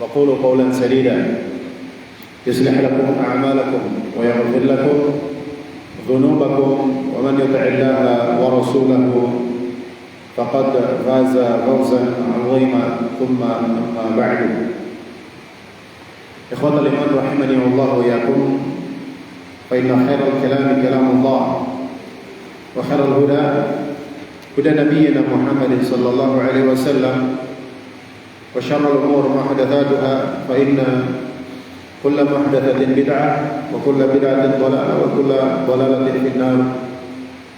وقولوا قولا سديدا يصلح لكم أعمالكم ويغفر لكم ذنوبكم ومن يطع الله ورسوله فقد فاز فوزا عظيما ثم أما بعد إخوة الإيمان رحمني الله وإياكم فإن خير الكلام كلام الله وخير الهدى هدى نبينا محمد صلى الله عليه وسلم وشر الأمور محدثاتها فإن كل محدثة بدعة وكل بدعة ضلالة وكل ضلالة في النار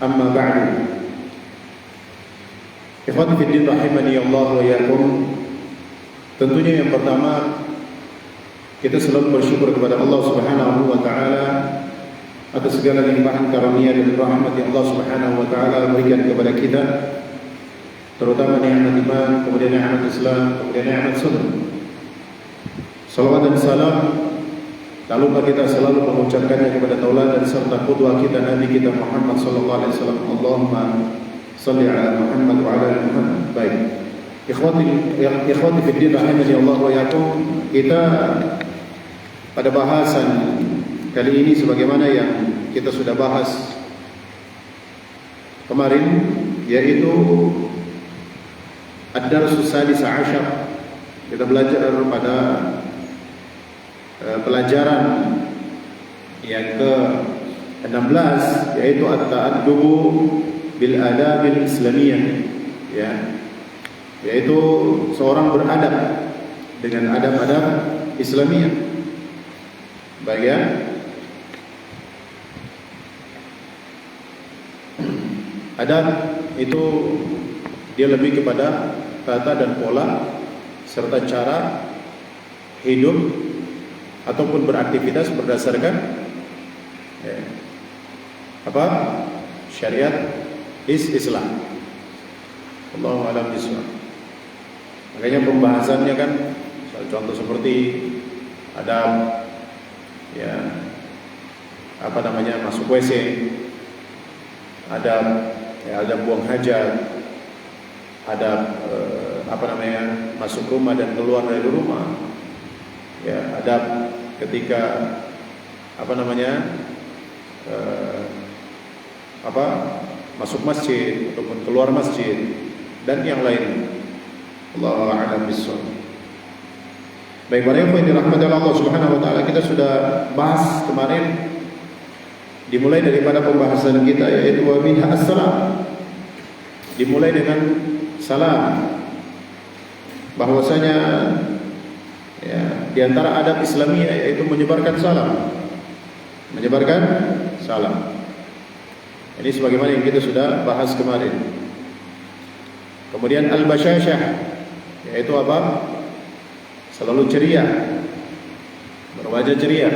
أما بعد Ikhwati fiddin rahimani Allah wa iyyakum. Tentunya yang pertama kita selalu bersyukur kepada Allah Subhanahu wa taala atas segala limpahan karunia dan rahmat yang Allah Subhanahu wa taala berikan kepada kita, terutama nikmat iman, kemudian nikmat Islam, kemudian nikmat sunnah. Salawat dan salam tak lupa kita selalu mengucapkannya kepada tauladan serta qudwah kita Nabi kita Muhammad sallallahu alaihi wasallam. Allahumma salli ala Muhammad wa ala ali Muhammad. Baik. Ikhwati fiddin rahimani Allah wa iyyakum. Kita pada bahasan kali ini sebagaimana yang kita sudah bahas kemarin, yaitu Ad-Darsus Sadis Asyar. Kita belajar pada pelajaran yang ke-16, yaitu At-Ta'addubu bil adabil islamiyah, ya, yaitu seorang beradab dengan adab-adab Islamiyah. Baik ya. Adab itu dia lebih kepada tata dan pola serta cara hidup ataupun beraktivitas berdasarkan syariat Islam. Allahu a'lam bishawab. Makanya pembahasannya kan contoh seperti adab, ya, masuk WC, adab, ya, adab buang hajat, adab masuk rumah dan keluar dari rumah, ya, adab ketika masuk masjid ataupun keluar masjid dan yang lain. Allahu a'lam bishawab. Baik, para ikhwan yang dirahmati Allah Subhanahu wa taala, kita sudah bahas kemarin dimulai daripada pembahasan kita, yaitu wa minha as-salam. Dimulai dengan salam. Bahwasanya ya, di antara adab Islamiyah yaitu menyebarkan salam. Menyebarkan salam. Ini sebagaimana yang kita sudah bahas kemarin. Kemudian al-basyasyah, yaitu apa? Selalu ceria, berwajah ceria.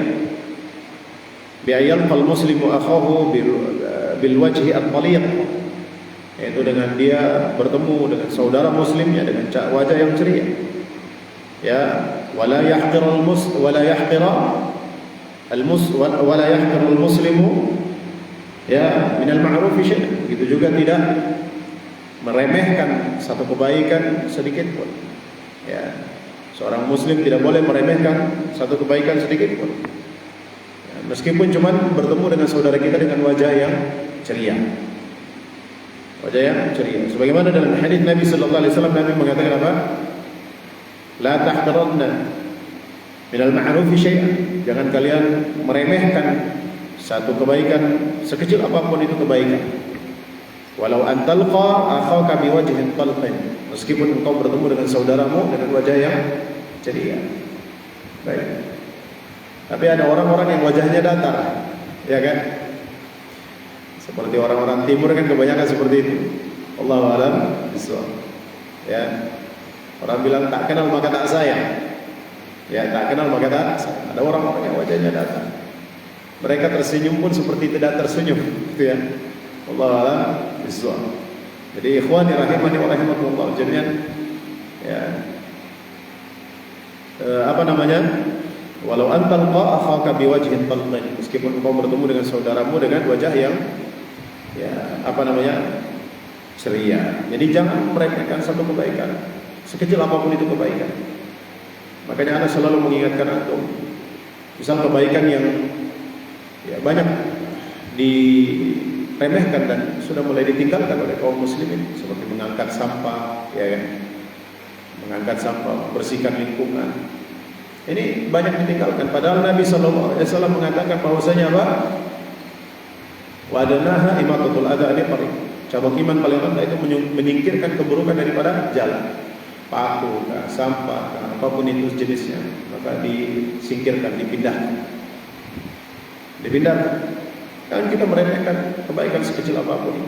Bi'ayalqal muslimu akhahu bil wajhi at-taliq, yaitu dengan dia bertemu dengan saudara muslimnya dengan wajah yang ceria. Ya, wala yahqirul muslimu ya minal ma'rufi syai'. Begitu juga tidak meremehkan satu kebaikan sedikit pun. Ya, seorang muslim tidak boleh meremehkan satu kebaikan sedikit pun. Ya, meskipun cuma bertemu dengan saudara kita dengan wajah yang ceria. Wajah yang ceria. Sebagaimana dalam hadis Nabi sallallahu alaihi wasallam, Nabi mengatakan apa? La tahqiranna minal ma'rufi syai'an. Jangan kalian meremehkan satu kebaikan sekecil apapun itu kebaikan. Walau antalqa akhaka biwajhin talqin. Meskipun engkau bertemu dengan saudaramu dengan wajah yang ceria. Baik. Tapi ada orang-orang yang wajahnya datar, ya kan? Seperti orang-orang timur kan kebanyakan seperti itu. Allahu a'lam bishawab. Ya. Orang bilang tak kenal maka tak sayang. Ya, tak kenal maka tak sayang. Ada orang-orang yang wajahnya datar. Mereka tersenyum pun seperti tidak tersenyum, gitu ya. Allahu a'lam bishawab. Jadi ikhwani rahimani wa rahimakumullah jami'an, ya, walau antalqa akhaka biwajhin talqin, meskipun engkau bertemu dengan saudaramu dengan wajah yang ceria. Jadi jangan meremehkan satu kebaikan, sekecil apapun itu kebaikan. Makanya ana selalu mengingatkan antum, misal kebaikan yang ya banyak diremehkan dan sudah mulai ditinggalkan oleh kaum muslimin, seperti mengangkat sampah, ya kan? Mengangkat sampah, membersihkan lingkungan. Ini banyak ditinggalkan. Padahal Nabi SAW mengatakan bahwasanya apa? Wadanaha imatatul adha ini cabang iman paling rendah itu menyingkirkan keburukan daripada jalan. Paku, sampah, apapun itu jenisnya, maka disingkirkan, dipindahkan. Kan kita meremehkan kebaikan sekecil apapun.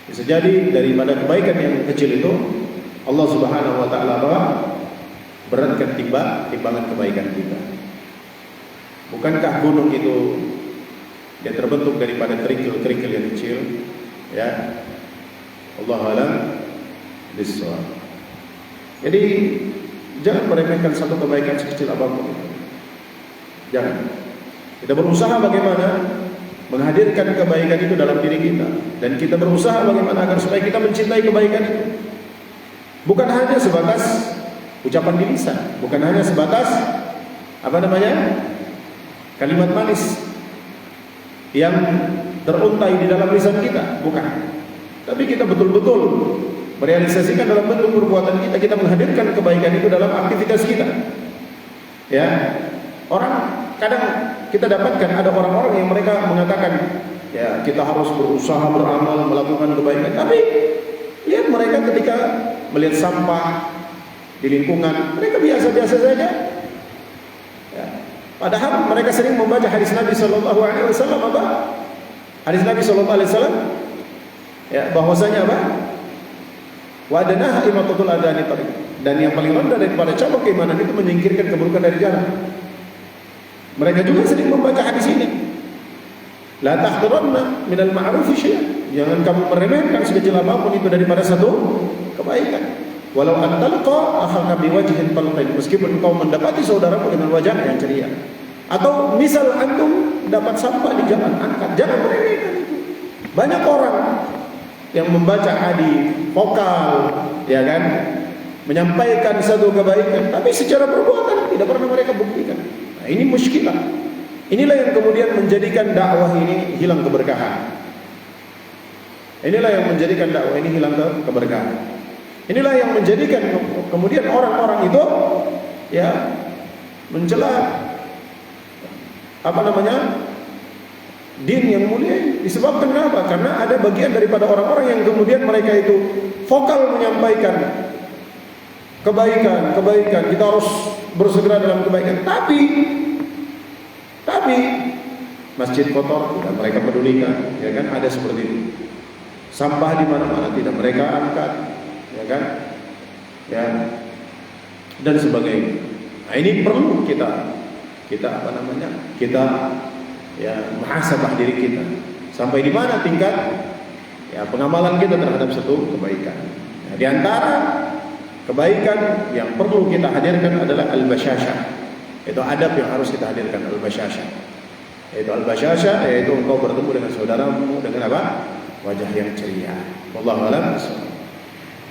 Bisa jadi daripada kebaikan yang kecil itu Allah Subhanahu wa taala beratkan timbangan kebaikan kita. Bukankah gunung itu dia terbentuk daripada kerikil-kerikil yang kecil? Ya. Allahu a'lam bishawab. Jadi jangan meremehkan satu kebaikan sekecil apapun itu. Jangan. Kita berusaha bagaimana menghadirkan kebaikan itu dalam diri kita, dan kita berusaha bagaimana agar supaya kita mencintai kebaikan itu. Bukan hanya sebatas ucapan di lisan, bukan hanya sebatas kalimat manis yang teruntai di dalam lisan kita, bukan. Tapi kita betul-betul merealisasikan dalam bentuk perbuatan kita, kita menghadirkan kebaikan itu dalam aktivitas kita. Ya, orang kadang kita dapatkan ada orang-orang yang mereka mengatakan, ya kita harus berusaha beramal melakukan kebaikan, tapi lihat mereka ketika melihat sampah di lingkungan, mereka biasa-biasa saja. Ya. Padahal mereka sering membaca hadis Nabi Sallallahu Alaihi Wasallam apa? Hadis Nabi Sallallahu Alaihi Wasallam, ya bahwasanya apa? Wadanaha imatatul adani tariq, dan yang paling rendah daripada cabang keimanan itu menyingkirkan keburukan dari jalan. Mereka juga sering membaca hadis ini. La tahqiranna minal ma'rufi syai'an. Jangan kamu meremehkan sekecil apapun itu daripada satu kebaikan. Walau an talqa akhaka biwajhin talqin, meskipun engkau mendapati saudaramu dengan wajah yang ceria. Atau misal antum dapat sampah di jalan, angkat, jangan meremehkan itu. Banyak orang yang membaca hadis vokal, ya kan, menyampaikan satu kebaikan, tapi secara perbuatan tidak pernah mereka buktikan. Nah, ini muskilah. Inilah yang kemudian menjadikan dakwah ini hilang keberkahan. Inilah yang menjadikan dakwah ini hilang keberkahan. Inilah yang menjadikan kemudian orang-orang itu ya mencela din yang mulia. Disebabkan kenapa? Karena ada bagian daripada orang-orang yang kemudian mereka itu vokal menyampaikan kebaikan. Kita harus bersegera dalam kebaikan. Tapi masjid kotor tidak mereka pedulikan, ya kan? Ada seperti itu. Sampah di mana-mana tidak mereka angkat, ya kan? Ya. Dan sebagainya. Nah, ini perlu kita ya muhasabah diri kita. Sampai di mana tingkat ya pengamalan kita terhadap satu kebaikan. Nah, di antara kebaikan yang perlu kita hadirkan adalah al-basyasyah. Itu adab yang harus kita hadirkan, al-basyasyah. Yaitu al-basyasyah, yaitu engkau bertemu dengan saudaramu dengan apa? Wajah yang ceria. Wallahu a'lam bishawab.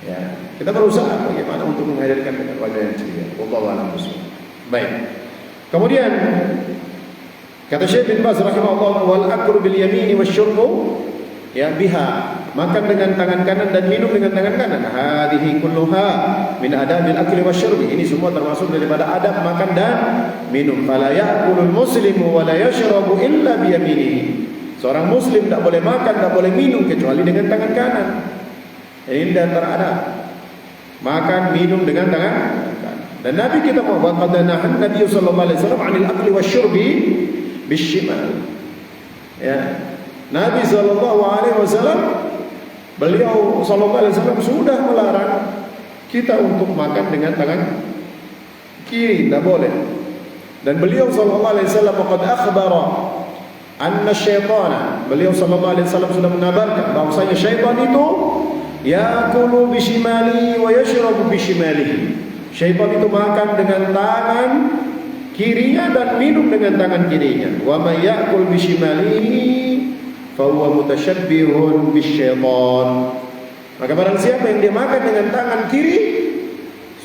Ya, kita berusaha bagaimana untuk menghadirkan dengan wajah yang ceria. Wallahu a'lam bishawab. Baik. Kemudian kata Syekh bin Baz rahimahullah, wal aklu bil yamini wasyurbu ya biha, makan dengan tangan kanan dan minum dengan tangan kanan. Hadhihi kulluha min adabil akli wasyurbi. Ini semua termasuk daripada adab makan dan minum. Fala ya'kulul muslimu wa la yashrabu illa bi yaminihi. Seorang muslim tak boleh makan, tak boleh minum kecuali dengan tangan kanan. Ini di antara adab. Makan, minum dengan tangan kanan. Dan Nabi kita qad nahan Nabi sallallahu alaihi wasallam 'anil akli wasyurbi bishimal. Ya. Nabi sallallahu alaihi wasallam, beliau sallallahu alaihi wasallam sudah melarang kita untuk makan dengan tangan kiri, tidak boleh. Dan beliau sallallahu alaihi wasallam qad akhbara anna syaitana, beliau sallallahu alaihi wasallam sudah mengabarkan bahwasanya syaitan itu yakulu bishimali wa yashrabu bishimalihi. Syaitan itu makan dengan tangan kirinya dan minum dengan tangan kirinya. Wa may ya'kul bishimalihi fa huwa mutasyabbihun bisyaitan. Maka barang siapa yang dia makan dengan tangan kiri,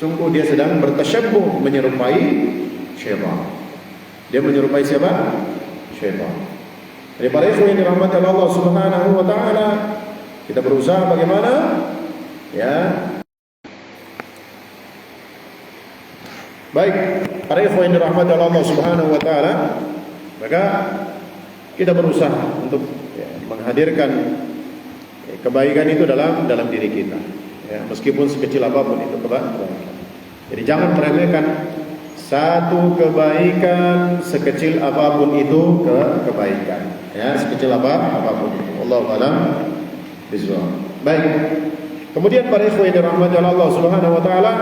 sungguh dia sedang bertasyabbuh, menyerupai syaitan. Dia menyerupai siapa? Syaitan. Jadi para ikhwan yang dirahmati Allah Subhanahu wa taala, kita berusaha bagaimana? Ya. Baik, para ikhwan yang dirahmati Allah Subhanahu wa taala, maka kita berusaha untuk menghadirkan kebaikan itu dalam diri kita. Ya, meskipun sekecil apapun itu kebaikan. Jadi jangan meremehkan satu kebaikan sekecil apapun itu kebaikan. Ya, sekecil apapun itu. Wallahu a'lam bishawab. Baik. Kemudian para ikhwan yang dirahmati Allah Subhanahu wa taala,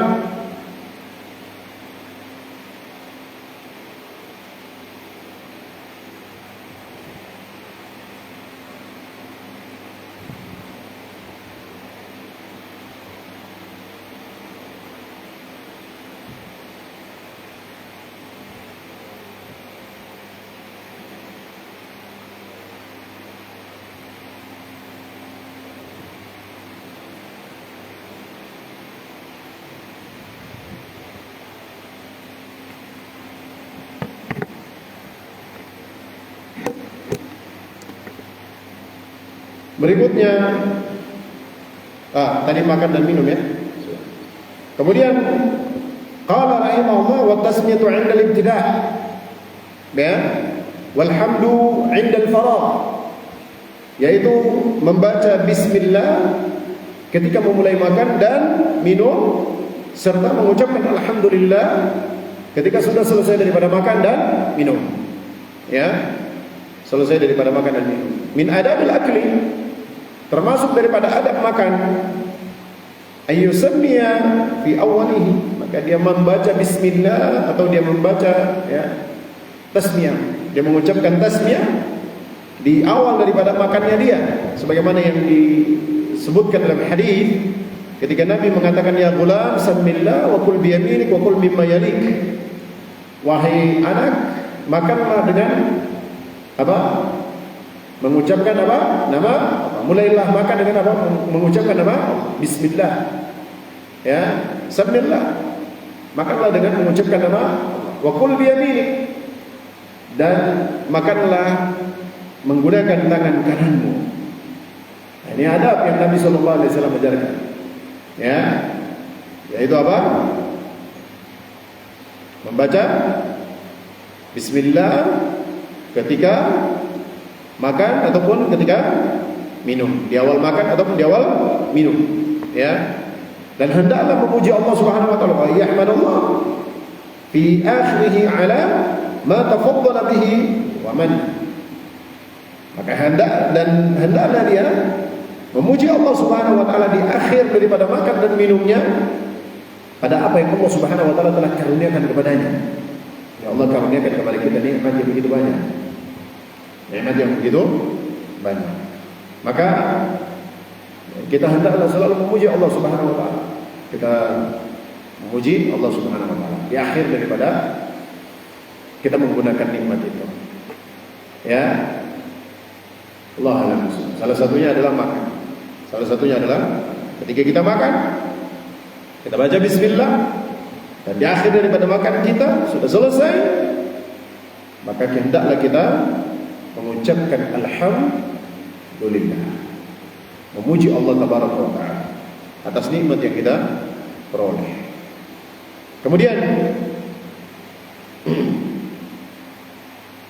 berikutnya, tadi makan dan minum ya. Kemudian qala rahimahullah wa tasmiyatu 'inda al-ibtida', ya, walhamdu 'inda al-faragh, yaitu membaca bismillah ketika memulai makan dan minum, serta mengucapkan alhamdulillah ketika sudah selesai daripada makan dan minum. Ya, selesai daripada makan dan minum. Min adabil akli, termasuk daripada adab makan, ayyusammiya fi awwalihi, maka dia membaca bismillah atau dia membaca ya tasmiyah, dia mengucapkan tasmiyah di awal daripada makannya dia, sebagaimana yang disebutkan dalam hadis ketika Nabi mengatakan, ya ghulam samillah wa kul bi yaminik wa kul mimma yalik, wahai anak, makanlah dengan apa? Mengucapkan apa? Nama apa? Mulailah makan dengan apa? Mengucapkan nama bismillah. Ya, samillah. Makanlah dengan mengucapkan nama wa kul bi yaminik, dan makanlah menggunakan tangan kananmu. Ini adab yang Nabi sallallahu alaihi wasallam ajarkan. Ya. Yaitu apa? Membaca bismillah ketika makan ataupun ketika minum, di awal makan ataupun di awal minum, ya. Dan hendaklah memuji Allah Subhanahu wa taala, wa yahmadullah fi akhirih ala ma tafaddala bihi wa man. Maka hendaklah dia memuji Allah Subhanahu wa taala di akhir daripada makan dan minumnya pada apa yang Allah Subhanahu wa taala telah karuniakan kepadanya. Ya Allah karuniakan kepada kita nikmat yang begitu banyak. Nikmat yang begitu banyak. Maka kita hendaklah selalu memuji Allah Subhanahu wa taala. Kita memuji Allah Subhanahu wa taala di akhir daripada kita menggunakan nikmat itu. Ya. Allah alam. Salah satunya adalah makan. Salah satunya adalah ketika kita makan, kita baca bismillah, dan di akhir daripada makan kita sudah selesai, maka hendaklah kita mengucapkan alhamdulillah, memuji Allah tabaraka wa taala atas nikmat yang kita peroleh. Kemudian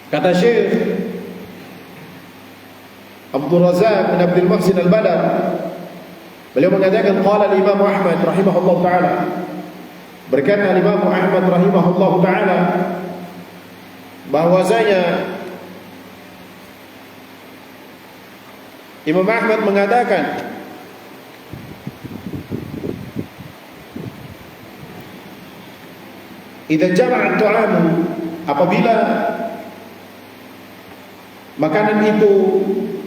kata Syekh Abdul Razak bin Abdul Muhsin Al-Badar, beliau mengatakan qala al-Imam Ahmad rahimahullah taala, berkata Imam Ahmad rahimahullah taala bahwasanya Imam Ahmad mengatakan idza jama'a at-ta'am, apabila makanan itu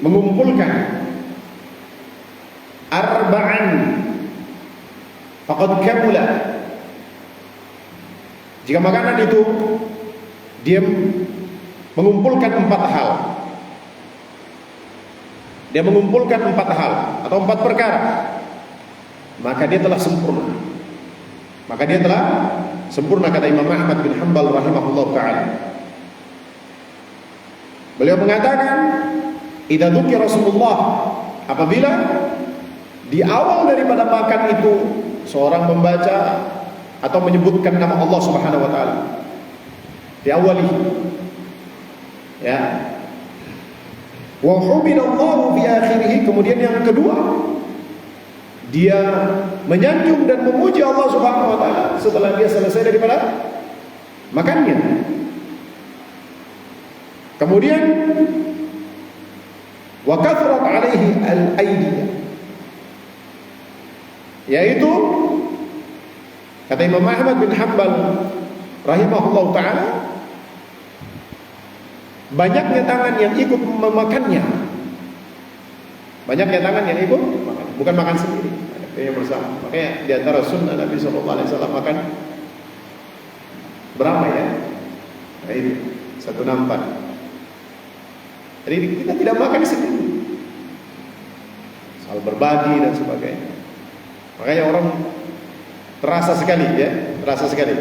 mengumpulkan arba'an faqad kamula, jika makanan itu dia mengumpulkan 4 hal, dia mengumpulkan 4 hal atau 4 perkara, maka dia telah sempurna. maka dia telah sempurna, kata Imam Ahmad bin Hanbal rahimahullah ta'ala. Beliau mengatakan, idza dzukira Rasulullah, apabila di awal daripada makan itu seorang membaca atau menyebutkan nama Allah Subhanahu wa taala, diawali, ya, wa humidallahu fi akhirih, kemudian yang kedua dia menyanjung dan memuji Allah Subhanahu wa taala setelah dia selesai daripada makannya. Kemudian wa kathrat alaihi al-aidi, yaitu kata Imam Ahmad bin Hanbal rahimahullah ta'ala, banyaknya tangan yang ikut memakannya. Banyaknya tangan yang ikut makan, bukan makan sendiri, yang bersama. Makanya di antara sunnah Nabi SAW makan berapa ya? Nah, itu satu nampan. Jadi kita tidak makan sendiri, soal berbagi dan sebagainya. Makanya orang terasa sekali, ya, terasa sekali.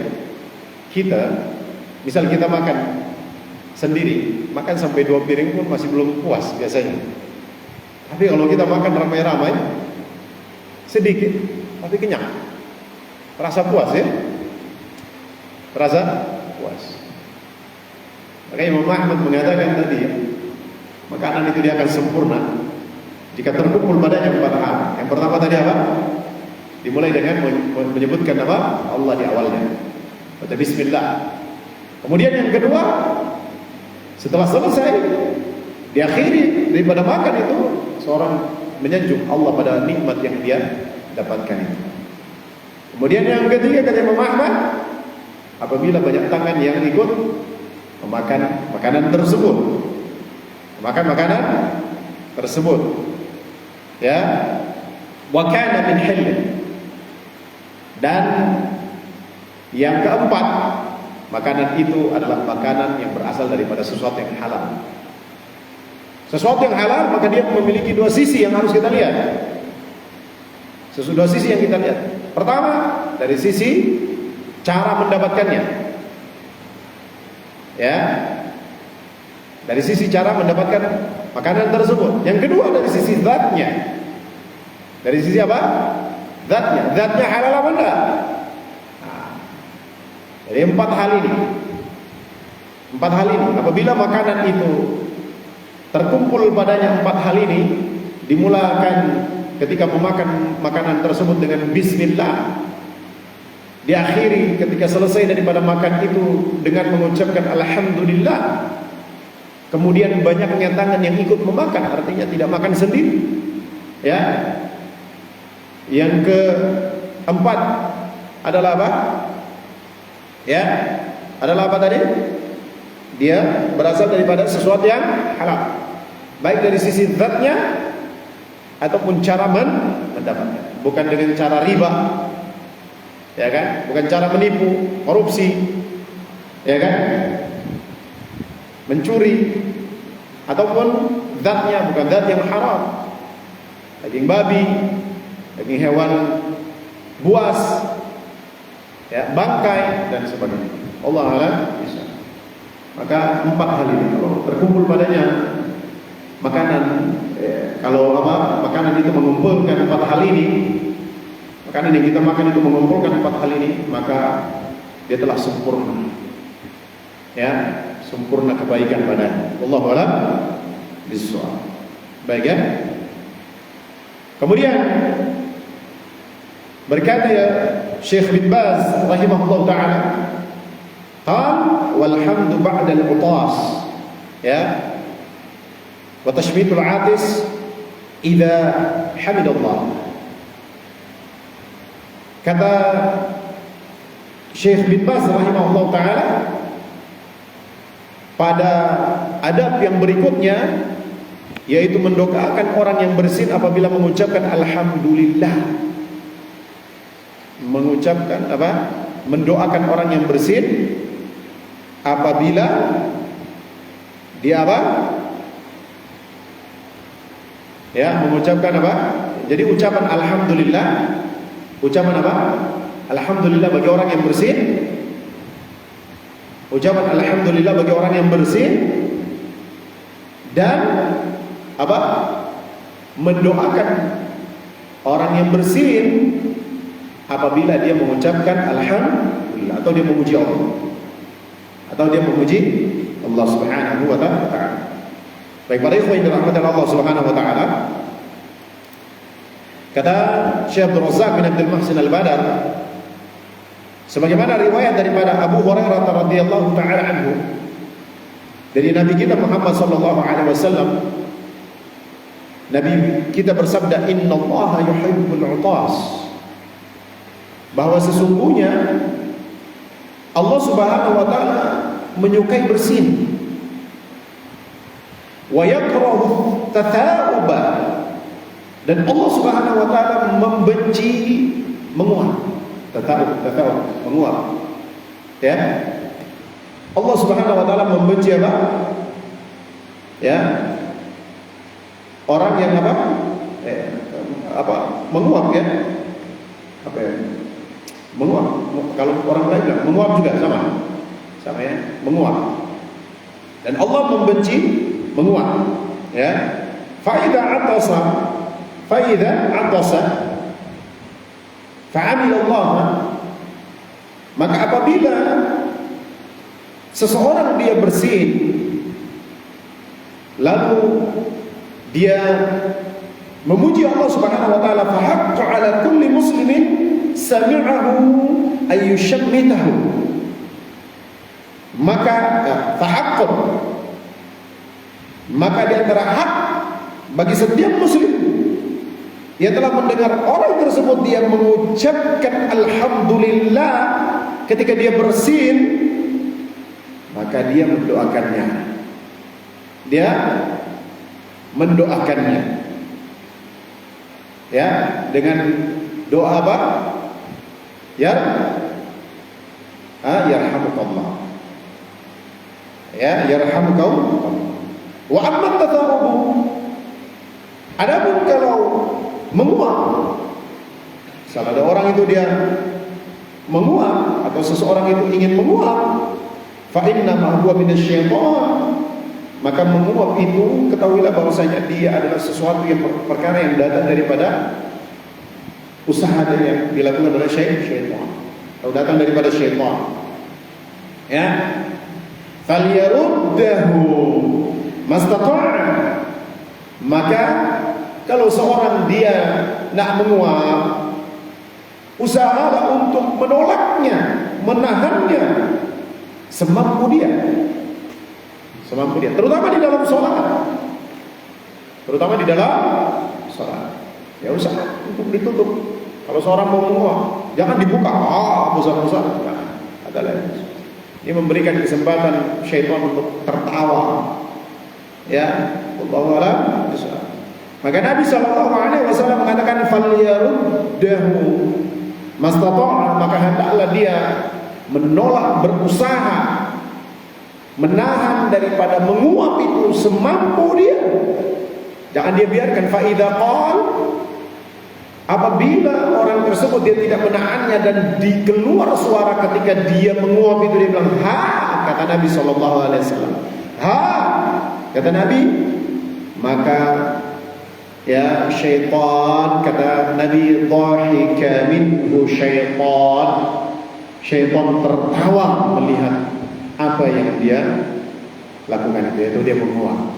Kita, misal kita makan sendiri, makan sampai 2 piring pun masih belum puas biasanya. Tapi kalau kita makan ramai-ramai, sedikit tapi kenyang, terasa puas, ya, terasa puas. Makanya Imam Ahmad mengatakan tadi, ya, makanan itu dia akan sempurna jika terkumpul padanya 4 hal. Yang pertama tadi apa? Dimulai dengan menyebutkan nama Allah di awalnya, baca bismillah. Kemudian yang kedua, setelah selesai, diakhiri daripada makan itu, seorang menyanjung Allah pada nikmat yang dia dapatkan itu. Kemudian yang ketiga, kata Imam Ahmad, apabila banyak tangan yang ikut memakan makanan tersebut, makan makanan tersebut, ya, wa kana min halal. Dan yang keempat, makanan itu adalah makanan yang berasal daripada sesuatu yang halal. Sesuatu yang halal, maka dia memiliki 2 sisi yang harus kita lihat. Dua sisi yang kita lihat. Pertama, dari sisi cara mendapatkannya, ya, dari sisi cara mendapatkan makanan tersebut. Yang kedua, dari sisi zatnya. Dari sisi apa? Zatnya. Zatnya halal apa enggak? Nah, dari 4 hal ini. 4 hal ini. Apabila makanan itu terkumpul padanya 4 hal ini, dimulakan ketika memakan makanan tersebut dengan bismillah, diakhiri ketika selesai daripada makan itu dengan mengucapkan alhamdulillah. Kemudian banyaknya tangan yang ikut memakan, artinya tidak makan sendiri, ya. Yang keempat adalah apa? Ya, adalah apa tadi? Dia berasal daripada sesuatu yang halal, baik dari sisi zatnya ataupun cara mendapatkan, bukan dengan cara riba, ya kan? Bukan cara menipu, korupsi, ya kan? Mencuri, ataupun zatnya bukan zat yang haram, daging babi, daging hewan buas, ya, bangkai dan sebagainya. Allah a'lam bishawab. Maka 4 hal ini kalau terkumpul padanya makanan, kalau apa, makanan itu mengumpulkan 4 hal ini, makanan yang kita makan itu mengumpulkan 4 hal ini, maka dia telah sempurna, ya, sempurna kebaikan badan. Wallahu a'lam bishawab. Baik, ya. Kemudian berkata ya Syekh bin Baz rahimahullah ta'ala, qal walhamdu ba'da al-utas, ya, wa tashmitul atis idza hamidallah. Kata Syekh bin Baz rahimahullah ta'ala, pada adab yang berikutnya, yaitu mendoakan orang yang bersin apabila mengucapkan alhamdulillah. Mengucapkan apa? Mendoakan orang yang bersin apabila dia apa? Ya, mengucapkan apa? Jadi ucapan alhamdulillah, ucapan apa? alhamdulillah bagi orang yang bersin, ucapan alhamdulillah bagi orang yang bersin, dan apa? Mendoakan orang yang bersin apabila dia mengucapkan alhamdulillah, atau dia memuji Allah, atau dia memuji Allah Subhanahu wa taala. Baik, para ikhwan yang dirahmati Allah Subhanahu wa taala, kata Syekh Abdul Razak bin Abdul Muhsin Al-Badar, sebagaimana riwayat daripada Abu Hurairah radhiyallahu taala anhu dari Nabi kita Muhammad sallallahu alaihi wasallam, Nabi kita bersabda, innallaha yuhibbul 'utas, bahwa sesungguhnya Allah Subhanahu wa taala menyukai bersin, wa yakrahu tatha'uba, dan Allah Subhanahu wa taala membenci menguap. Tatha'ub menguap. Ya. Allah Subhanahu wa taala membenci apa? Ya. Orang yang menguap, ya. Apa ya? Menguap. Kalau orang lain bilang menguap juga sama ya, menguap. Dan Allah membenci menguap, ya. Fa idza atasa fa'amil Allah, maka apabila seseorang dia bersin lalu dia memuji Allah Subhanahu wa taala, fa haqqu 'ala kulli muslimin sami'ahu ay yushammitahu, maka fahaqqun, maka di antara hak bagi setiap muslim yang telah mendengar orang tersebut dia mengucapkan alhamdulillah ketika dia bersin, maka dia mendoakannya. Dia mendoakannya, ya, dengan doa apa? Yarhamukallah, ya, yarhamukallah. Wa amma tatharubu, adapun kalau menguap, salah ada orang itu dia menguap, atau seseorang itu ingin menguap, fa inna ma huwa minasyaitan, maka menguap itu ketahuilah bahwasanya dia adalah sesuatu yang perkara yang datang daripada usaha yang dilakukan oleh syaitan, atau datang daripada syaitan. Ya, falyaruddahu mastata'a, maka kalau seorang dia nak menguap, usahalah untuk menolaknya, menahannya semampu dia, terutama di dalam sholat, ya usaha untuk ditutup. Kalau seorang mau menguap, jangan dibuka, besar-besar, ada lain. Ini memberikan kesempatan syaitan untuk tertawa, ya. Wallahu a'lam bishawab. Maka Nabi SAW mengatakan falyaruddahu mastata'a, maka hendaklah dia menolak, berusaha menahan daripada menguap itu semampu dia. Jangan dia biarkan. Fa idza qal, apabila orang tersebut dia tidak menahannya dan dikeluar suara ketika dia menguap itu, dia bilang ha, kata Nabi SAW, ha, kata Nabi, maka ya syaitan, kata Nabi, dhahika minhu syaitan tertawa melihat apa yang dia lakukan itu, yaitu dia menguap.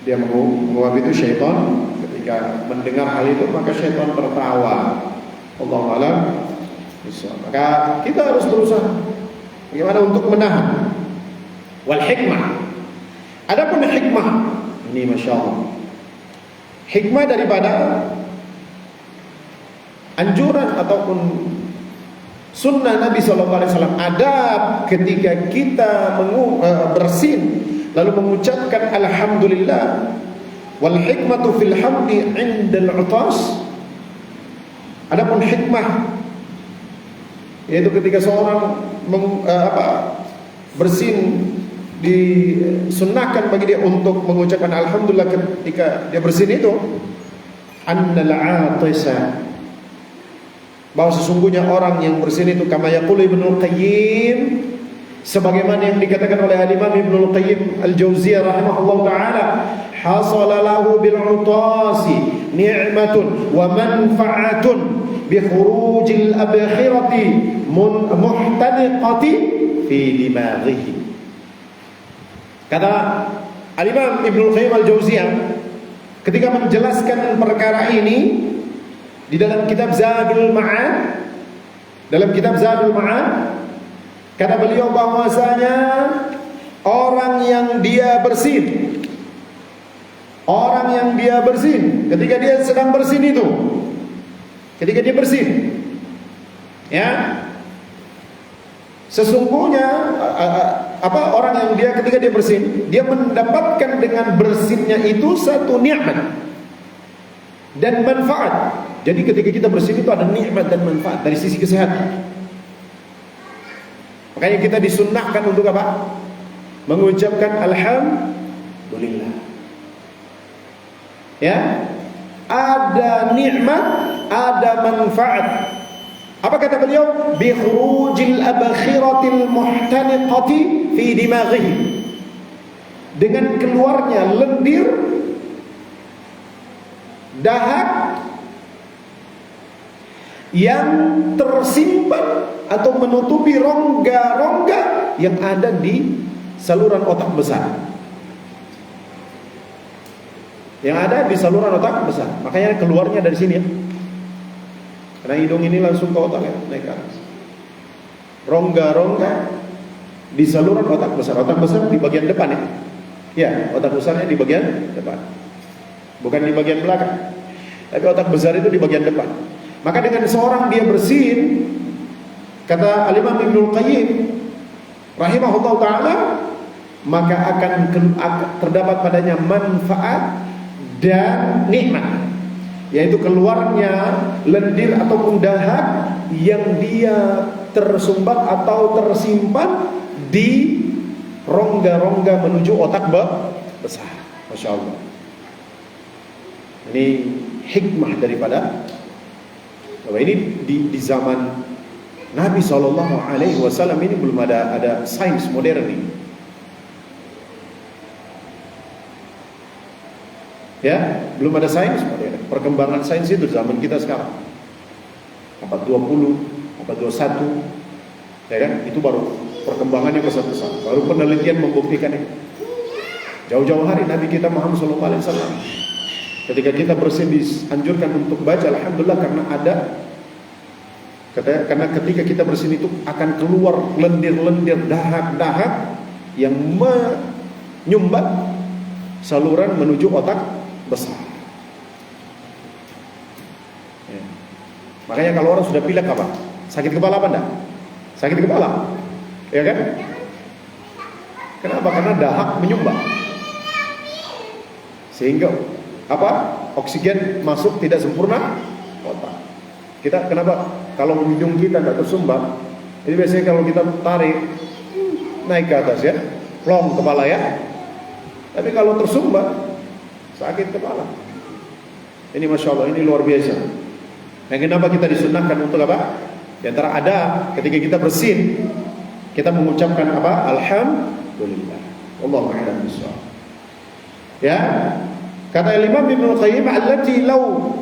Dia menguap itu syaitan, ketika mendengar hal itu maka syaitan tertawa. Allahu a'lam bishawab. Maka kita harus berusaha bagaimana untuk menahan. Wal hikmah, adapun hikmah ini masya Allah, hikmah daripada anjuran ataupun sunnah Nabi SAW, adab ketika kita bersin lalu mengucapkan alhamdulillah, wal hikmatu fil hamdi 'indal 'utas. Adapun hikmah, yaitu ketika seorang bersin, disunnahkan bagi dia untuk mengucapkan alhamdulillah ketika dia bersin itu, annal 'atisa bahwa sesungguhnya orang yang bersin itu kama yaqulu Ibnul Qayyim, sebagaimana yang dikatakan oleh Imam Ibnul Qayyim Al-Jauziyah rahimahullah taala, hasala lahu bil utasi ni'matun wa manfa'atun bi khurujil abkhirati muhtaniqati fi dimaghihi. Kata Al-Imam Ibnul Qayyim Al-Jauziyah ketika menjelaskan perkara ini di dalam kitab Zadul Ma'ad, kata beliau bahwasanya orang yang dia bersin ketika dia sedang bersin itu, ketika dia bersin, ya, sesungguhnya orang yang dia ketika dia bersin, dia mendapatkan dengan bersinnya itu satu nikmat dan manfaat. Jadi ketika kita bersin itu ada nikmat dan manfaat dari sisi kesehatan. Makanya kita disunnahkan untuk apa? Mengucapkan alhamdulillah. Ya, ada nikmat, ada manfaat. Apa kata beliau? Bi khurujil abkhiratil muhtaniqati fi dimaghihi. Dengan keluarnya lendir, dahak yang tersimpan atau menutupi rongga-rongga yang ada di saluran otak besar. Yang ada di saluran otak besar. Makanya keluarnya dari sini ya. Karena hidung ini langsung ke otak ya, naik ke atas. Rongga-rongga di saluran otak besar. Otak besar di bagian depan ya. Ya, otak besarnya di bagian depan. Bukan di bagian belakang. Tapi otak besar itu di bagian depan. Maka dengan seorang dia bersin, kata Al-Imam Ibnul Qayyim rahimahullah ta'ala, maka akan terdapat padanya manfaat dan nikmat, yaitu keluarnya lendir ataupun dahak yang dia tersumbat atau tersimpan di rongga-rongga menuju otak besar. Masya Allah. Ini hikmah daripada bahwa ini di zaman Nabi SAW ini belum ada sains modern ini. Ya, belum ada sains modern. Perkembangan sains itu zaman kita sekarang. Abad 20, abad 21, ya kan? Itu baru perkembangannya besar-besar. Baru penelitian membuktikan itu. Jauh-jauh hari Nabi kita Muhammad SAW, ketika kita bersin dianjurkan untuk baca alhamdulillah, karena ketika kita bersin itu akan keluar lendir-lendir dahak-dahak yang menyumbat saluran menuju otak besar. Ya. Makanya kalau orang sudah pilek apa? Sakit kepala apa enggak? Sakit kepala, ya kan? Kenapa? Karena dahak menyumbat, sehingga apa? Oksigen masuk tidak sempurna otak. Kita kenapa? Kalau hidung kita tidak tersumbat, ini biasanya kalau kita tarik naik ke atas ya, plong kepala ya. Tapi kalau tersumbat sakit kepala. Ini masya Allah, ini luar biasa. Yang kenapa kita disunahkan untuk apa? Di antara ada ketika kita bersin, kita mengucapkan apa? Alhamdulillah. Allahu a'lam bishawab. Ya, kata Imam Ibnul Qayyim, allati law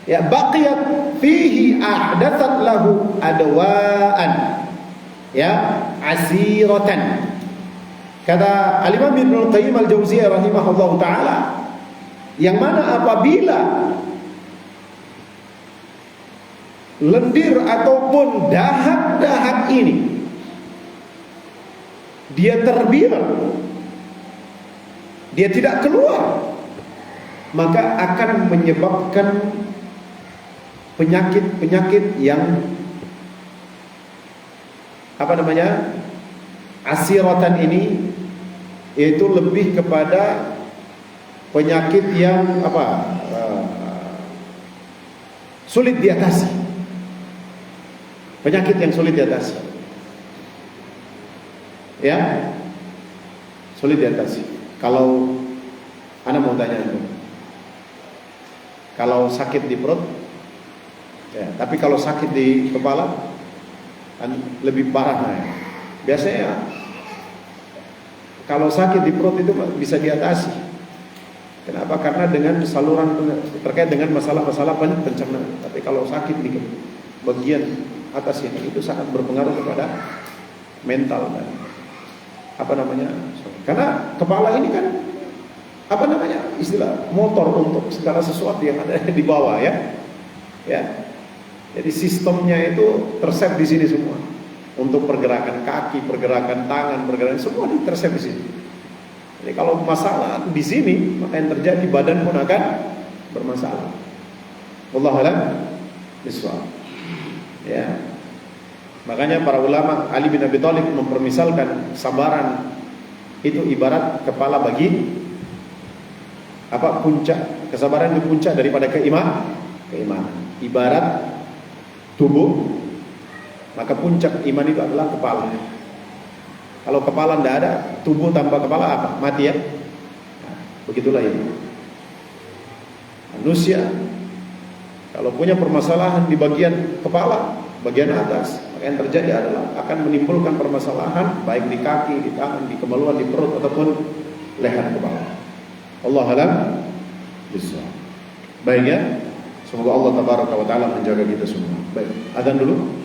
ya baqiyat fihi ahdatsat lahu adwaan ya asiratan. Kata Al-Imam Ibnul Qayyim Al-Jauziyah rahimahullah ta'ala, yang mana apabila lendir ataupun dahak-dahak ini dia terbiar, dia tidak keluar, maka akan menyebabkan penyakit-penyakit yang apa namanya? Asiratan ini, yaitu lebih kepada penyakit yang apa? Sulit diatasi. Penyakit yang sulit diatasi. Ya. Sulit diatasi. Kalau Anda mau tanya itu, kalau sakit di perut, Ya, tapi kalau sakit di kepala kan lebih parah. Ya. Biasanya kalau sakit di perut itu bisa diatasi. Kenapa? Karena dengan saluran terkait dengan masalah-masalah pencernaan. Tapi kalau sakit di bagian atas ini itu sangat berpengaruh kepada mental dan karena kepala ini kan istilah motor untuk segala sesuatu yang ada di bawah ya. Jadi sistemnya itu terset di sini semua. Untuk pergerakan kaki, pergerakan tangan, pergerakan semua terset di sini. Jadi kalau masalah di sini, maka yang terjadi badan pun akan bermasalah. Wallahu a'lam bishawab. Ya. Makanya para ulama Ali bin Abi Thalib mempermisalkan sabaran itu ibarat kepala bagi puncak. Kesabaran itu puncak daripada keimanan. Ibarat tubuh, maka puncak iman itu adalah kepala. Kalau kepala tidak ada, tubuh tanpa kepala apa? Mati ya. Nah, begitulah ini. Manusia kalau punya permasalahan di bagian kepala, bagian atas, maka yang terjadi adalah akan menimbulkan permasalahan baik di kaki, di tangan, di kemaluan, di perut ataupun leher kepala. Allahu a'lam bishawab. Baik ya. Semoga Allah tabaraka wa taala menjaga kita semua. Baik, adzan dulu.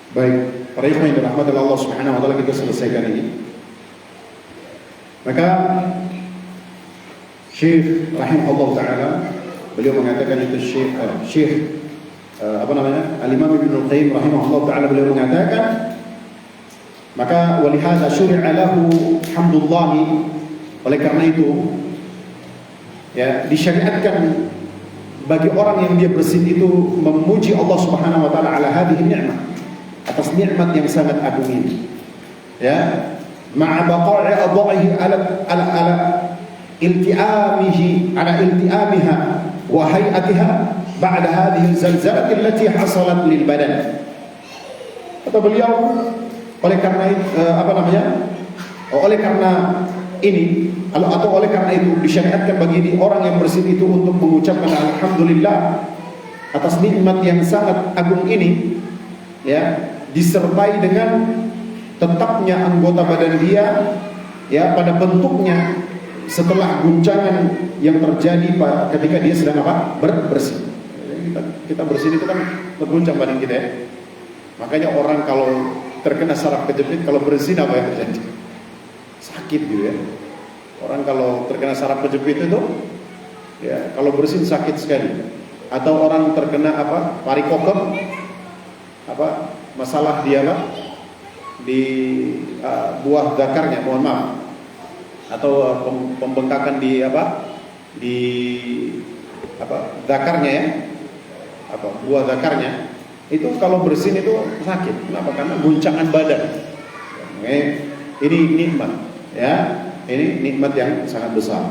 Baik, para ikhwan yang dirahmati Allah Subhanahu wa taala, kita selesaikan ini. Maka Syekh rahimahullah taala beliau mengatakan itu Syekh Al-Imam Ibnu Qayyim rahimahullah taala, beliau mengatakan, maka walihada syuri'a lahu hamdulillah, oleh karena itu ya disyariatkan bagi orang yang dia bersin itu memuji Allah Subhanahu wa taala ala hadhihi ni'mah, atas nikmat yang sangat agung ini, ya, ma'a baqa'i adha'ihi ala ilti'amihi ala ilti'amiha wa hay'atiha ba'da hadhihi zalzalati allati hasalat lil badan. Kata beliau, oleh karena oleh karena ini atau oleh karena itu disyariatkan bagi orang yang bersin itu untuk mengucapkan alhamdulillah atas nikmat yang sangat agung ini, ya, disertai dengan tetapnya anggota badan dia, ya, pada bentuknya setelah guncangan yang terjadi ketika dia sedang bersin. Kita bersin itu kan berguncang badan kita, ya. Makanya orang kalau terkena saraf kejepit, kalau bersin apa yang terjadi? Sakit gitu, ya. Orang kalau terkena saraf kejepit itu, ya, kalau bersin sakit sekali. Atau orang terkena parikokem, masalah dia di buah zakarnya, mohon maaf, atau pembengkakan di zakarnya, ya, buah zakarnya, itu kalau bersin itu sakit. Kenapa? Karena guncangan badan. Ini nikmat, ya, ini nikmat yang sangat besar,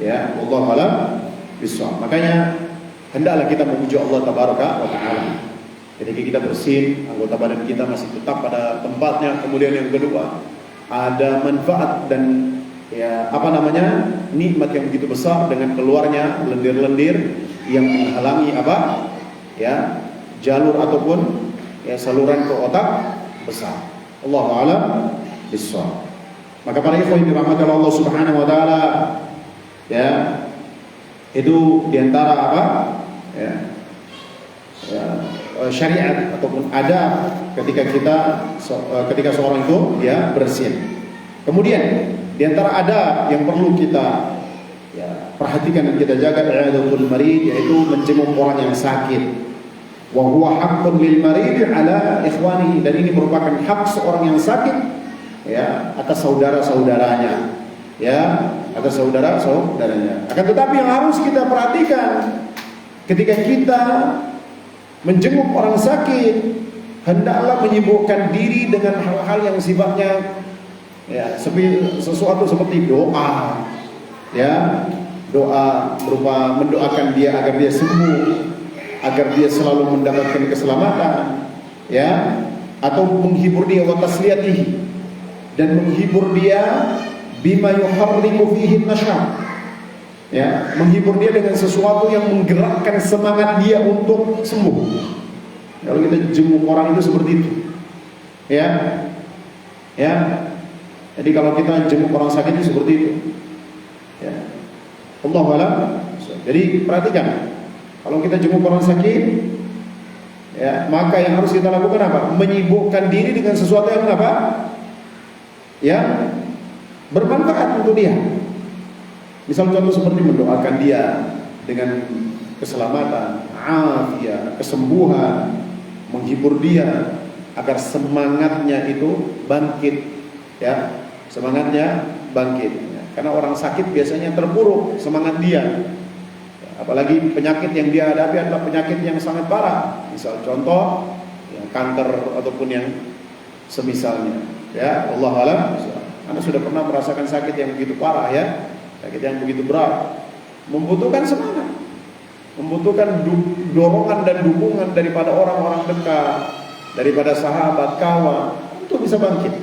ya. Wallahu a'lam bishawab. Makanya hendaklah kita memuji Allah tabaraka wa taala. Jadi kita bersin, anggota badan kita masih tetap pada tempatnya. Kemudian yang kedua, ada manfaat dan nikmat yang begitu besar dengan keluarnya lendir-lendir yang menghalangi jalur ataupun saluran ke otak besar. Allahu a'lam bishawab. Maka para ikhwan yang dirahmati Allah Subhanahu wa taala, ya, itu diantara syariat ataupun adab ketika seorang itu dia bersin. Kemudian diantara adab yang perlu kita perhatikan dan kita jaga i'adatul marid, yaitu menjenguk orang yang sakit. Wa huwa haqqun lil marid ala ikhwanihi, dan ini merupakan hak seorang yang sakit, ya, atas saudara-saudaranya, ya, atas saudara-saudaranya. Akan tetapi yang harus kita perhatikan ketika kita menjenguk orang sakit, hendaklah menyibukkan diri dengan hal-hal yang sifatnya, ya, sesuatu seperti doa, ya, doa berupa mendoakan dia agar dia sembuh, agar dia selalu mendapatkan keselamatan, ya, atau menghibur dia wa tasliyatihi, dan menghibur dia bima yuharriku fihi nasyat, ya, menghibur dia dengan sesuatu yang menggerakkan semangat dia untuk sembuh. Kalau kita jenguk orang itu seperti itu, ya, ya. Jadi kalau kita jenguk orang sakit itu seperti itu, ya. Allahu a'lam. Jadi perhatikan, kalau kita jenguk orang sakit, ya, maka yang harus kita lakukan apa? Menyibukkan diri dengan sesuatu yang yang bermanfaat untuk dia. Misal contoh seperti mendoakan dia dengan keselamatan, afiat, kesembuhan, menghibur dia agar semangatnya itu bangkit, ya, semangatnya bangkit. Karena orang sakit biasanya terpuruk semangat dia. Apalagi penyakit yang dia hadapi adalah penyakit yang sangat parah. Misal contoh yang kanker ataupun yang semisalnya, ya. Allah alam. Anda sudah pernah merasakan sakit yang begitu parah, ya, sakit yang begitu berat, membutuhkan semangat, membutuhkan dorongan dan dukungan daripada orang-orang dekat, daripada sahabat, kawan, untuk bisa bangkit.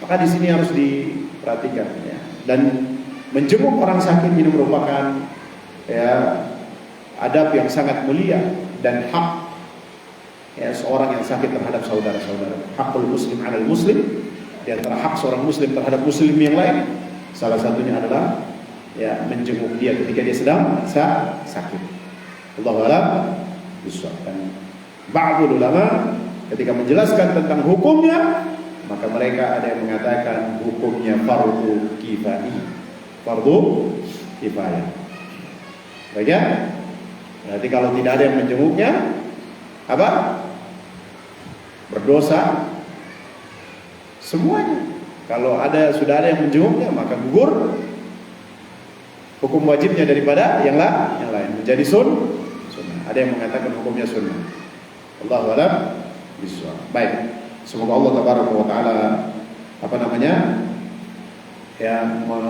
Maka di sini harus diperhatikan, ya. Dan menjenguk orang sakit ini merupakan, ya, adab yang sangat mulia dan hak, ya, seorang yang sakit terhadap saudara-saudara. Hakul muslim 'alal muslim, di antara hak seorang muslim terhadap muslim yang lain, salah satunya adalah, ya, menjenguk dia ketika dia sedang sakit. Allahu a'lam bishawab. Dan ba'dul ulama ketika menjelaskan tentang hukumnya, maka mereka ada yang mengatakan hukumnya fardu kifayah. Fardu kifayah. Baik, ya? Berarti kalau tidak ada yang menjenguknya, apa? Berdosa semuanya. Kalau sudah ada yang menjenguknya, maka gugur hukum wajibnya daripada yang lain. Menjadi sunnah. Ada yang mengatakan hukumnya sunnah. Allahu a'lam bishawab. Baik. Semoga Allah tabaraka wa taala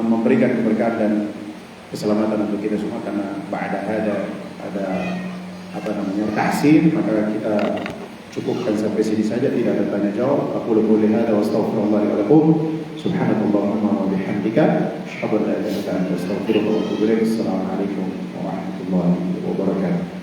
memberikan keberkahan dan keselamatan untuk kita semua, karena ada tahsin, maka kita cukupkan sampai sini saja, tidak ada tanya jawab. Aku qouli hadza wa astaghfirullah li wa lakum. Subhanakallahumma wa bihamdika asyhadu an la ilaha illa anta astaghfiruka wa atubu ilaik. Assalamualaikum warahmatullahi wabarakatuh.